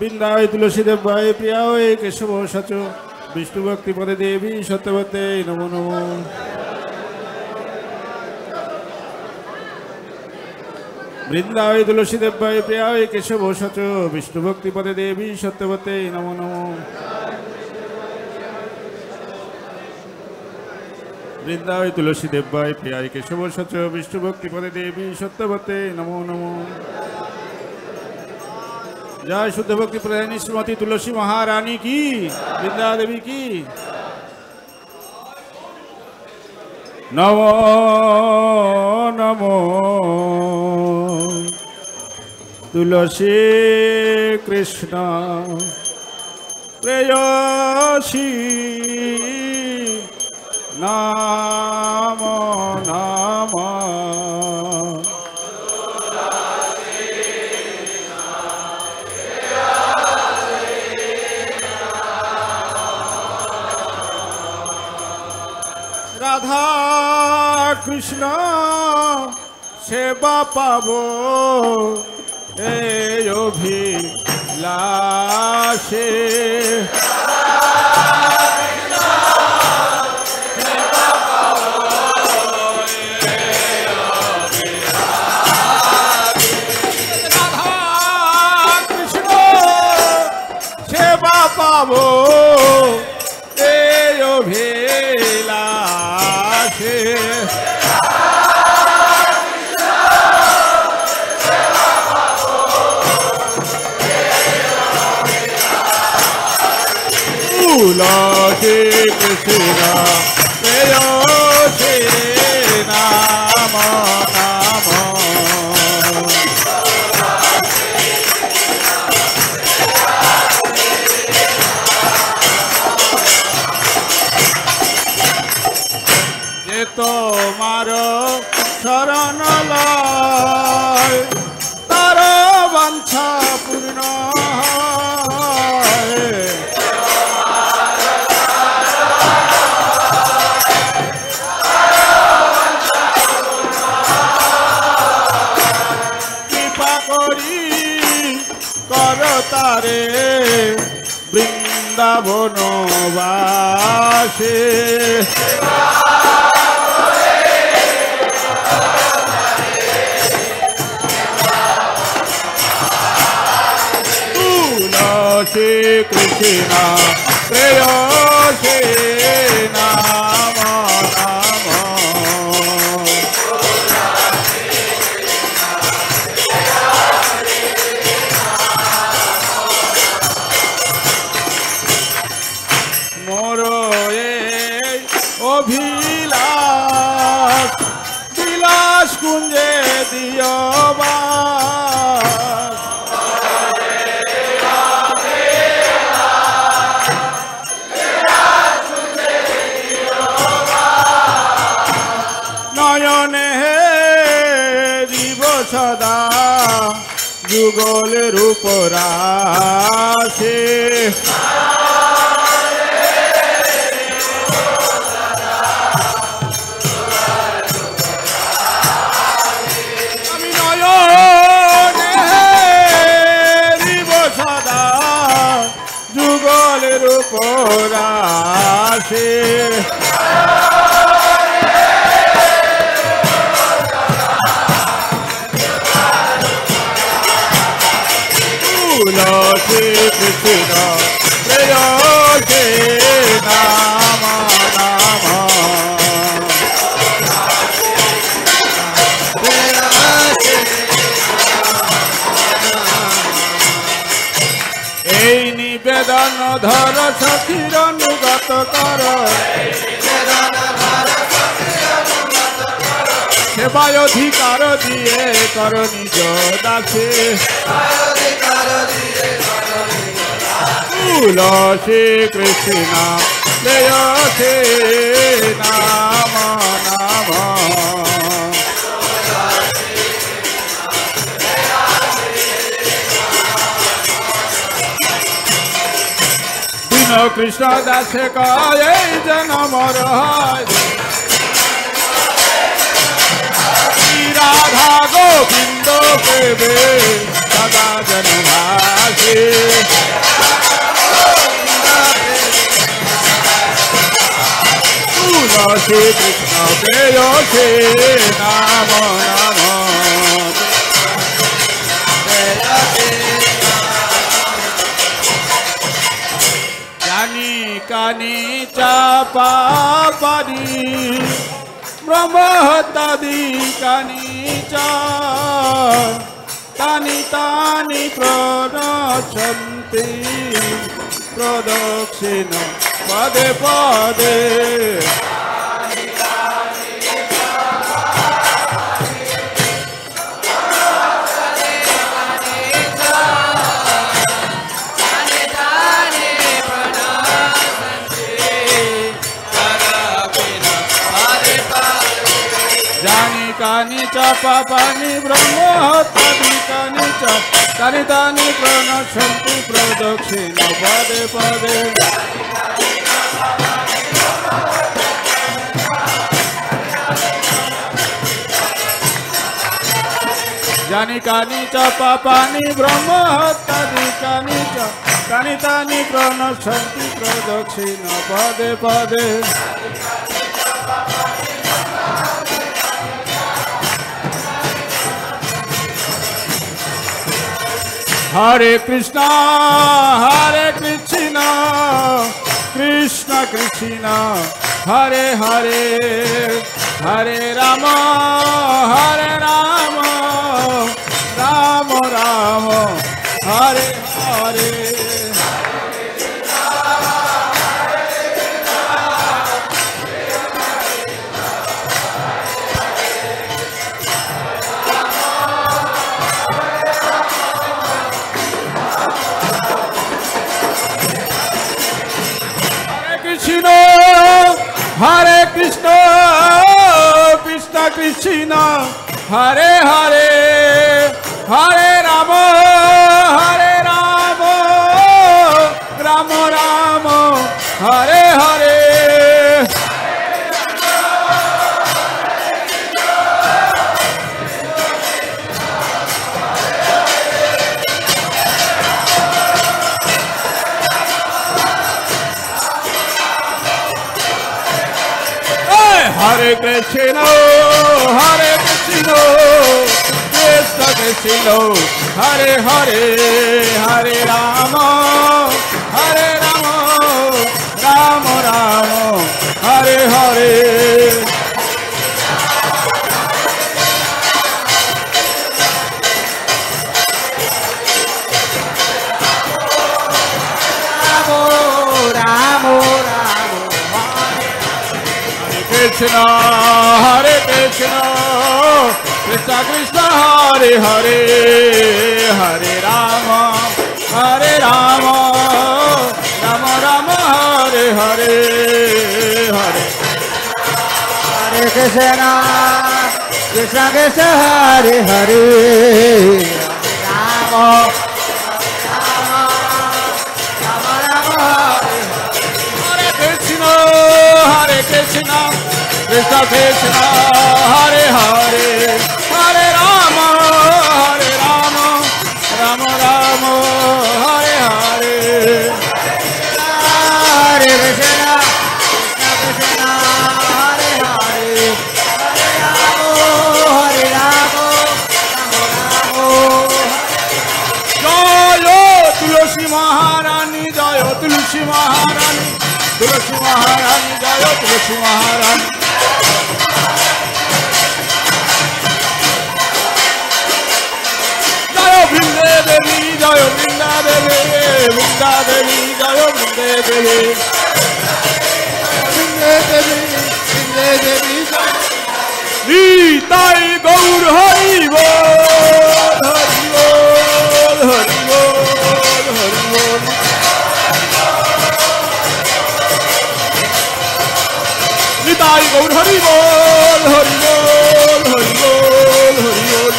বৃন্দায় তুলসী দেবায় প্রিয়ায় কেশব সচ বিষ্ণু ভক্তি পদে দেবী সত্যবতে নমো নমো। বৃন্দায় তুলসী দেবায় প্রিয়ায় কেশব সচ বিষ্ণু ভক্তি পদে দেবী সত্যবতে নমো নমো। বৃন্দায় তুলসী দেবায় প্রিয়ায় কেশব সচ বিষ্ণু ভক্তি পদে দেবী সত্যবতে নমো নমো। जय शुद्ध भक्ति प्रदायिनी श्रीमती तुलसी महारानी की, वृंदा देवी की। नमो नमो तुलसी कृष्ण प्रेयसी नमो नमो। राधा कृष्ण सेवा पाबो ए अभिलाषे। राधा कृष्ण सेवा पाबो ए अभिलाषे। तुलसी कृष्ण प्रेयसी नमो नमो। जे तोमार शरण लय तार वांछा पूर्ण तारे वृंदावन वासे। तुलसी कृष्ण प्रेयसी नमो नमो। अभिलाष विलास कुंजे दियो नयने जीव सदा जुगल रूप राशि। राशि तुलसी कृष्ण प्रेयसी नमो नमो। এই নিবেদন ধর সখীর অনুগত কর সেবায় অধিকার দিয়ে কর নিজ দাসে। তুলসী কৃষ্ণ প্রেয়সী নমো নমো। কৃষ্ণ দাসে কয় জনমর রাধা গোবিন্দ প্রেমে সদা জনভাসে। শ্রী কৃষ্ণ প্রেয়সী নমো নমো জানি কানি চাপা পানি ব্রহ্মহত্যাদি কানি তানি তানি প্রণশন্তি প্রদক্ষিণ পদে পদে কানি চাপা পানি ব্রহ্মহত্যাদি কানি তানি তানি প্রণশন্তি প্রদক্ষিণ পদে পদে জানি কানি চাপা পানি ব্রহ্মহত্যাদি কানি তানি তানি প্রণশন্তি প্রদক্ষিণ পদে পদে হরে Krishna Krishna Krishna Hare Hare Hare Ram Ram Ram Hare Hare Hare Krishna Krishna Krishna Hare Hare Hare Ram Ram Ram Hare Hare Hare Krishna, Krishna Krishna, Hare Hare, Hare Rama, Rama Rama, Hare Hare. Krishna, Hare Krishna, Krishna Krishna, Hare Hare, Hare Rama, Rama Rama, Hare Hare, Hare. Hare Krishna, Krishna Krishna, Hare Hare, Rama Rama Rama, Hare Krishna, Hare Krishna. Krishna Krishna, Hare Hare, Hare Rama, Rama Rama, Hare Hare. Hare Krishna, Krishna Krishna, Hare Hare, Hare Rama, Rama Rama. Jaya Tulsi Maharani, Jaya Tulsi Maharani, Tulsi Maharani, Jaya Tulsi Maharani. Vrinda Devi, Jaya Vrinda Devi, Vrinda Devi, Jaya Vrinda Devi, Vrinda Devi, Vrinda Devi, Nitai Gaur Hari Bol, Hari Bol, Hari Bol, Hari Bol. Nitai Gaur Hari Bol, Hari Bol, Hari Bol, Hari Bol.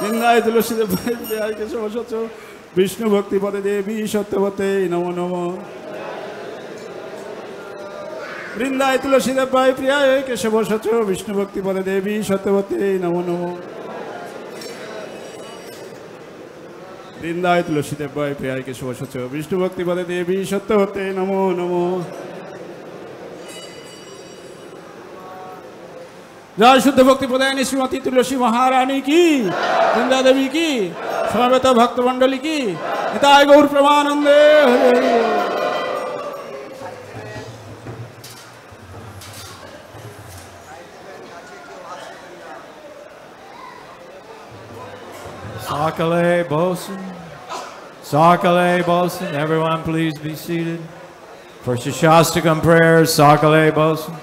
Vrindaye Tulsi Devi Priyaye Kesava Sacho Vishnu Bhakti Pade Devi Satyavate Namo Namo. Vrindaye Tulsi Devi Priyaye Kesava Sacho Vishnu Bhakti Pade Devi Satyavate Namo Namo. বৃন্দায় তুলসী দেব্যায় প্রিয়ায় কেশব সচ বিষ্ণু ভক্তি পদে দেবী সত্যবতে নমো নমো। জয় শুদ্ধ ভক্তি প্রদায়নী শ্রীমতী তুলসী মহারানী কি, বৃন্দা দেবী কি, সমবেত ভক্তমণ্ডলী কি, নিতাই গৌর প্রেমানন্দে হরি হরি বল। Sakale Bosun, Sakale Bosun. Everyone please be seated. For Shashastakam prayers, Sakale Bosun.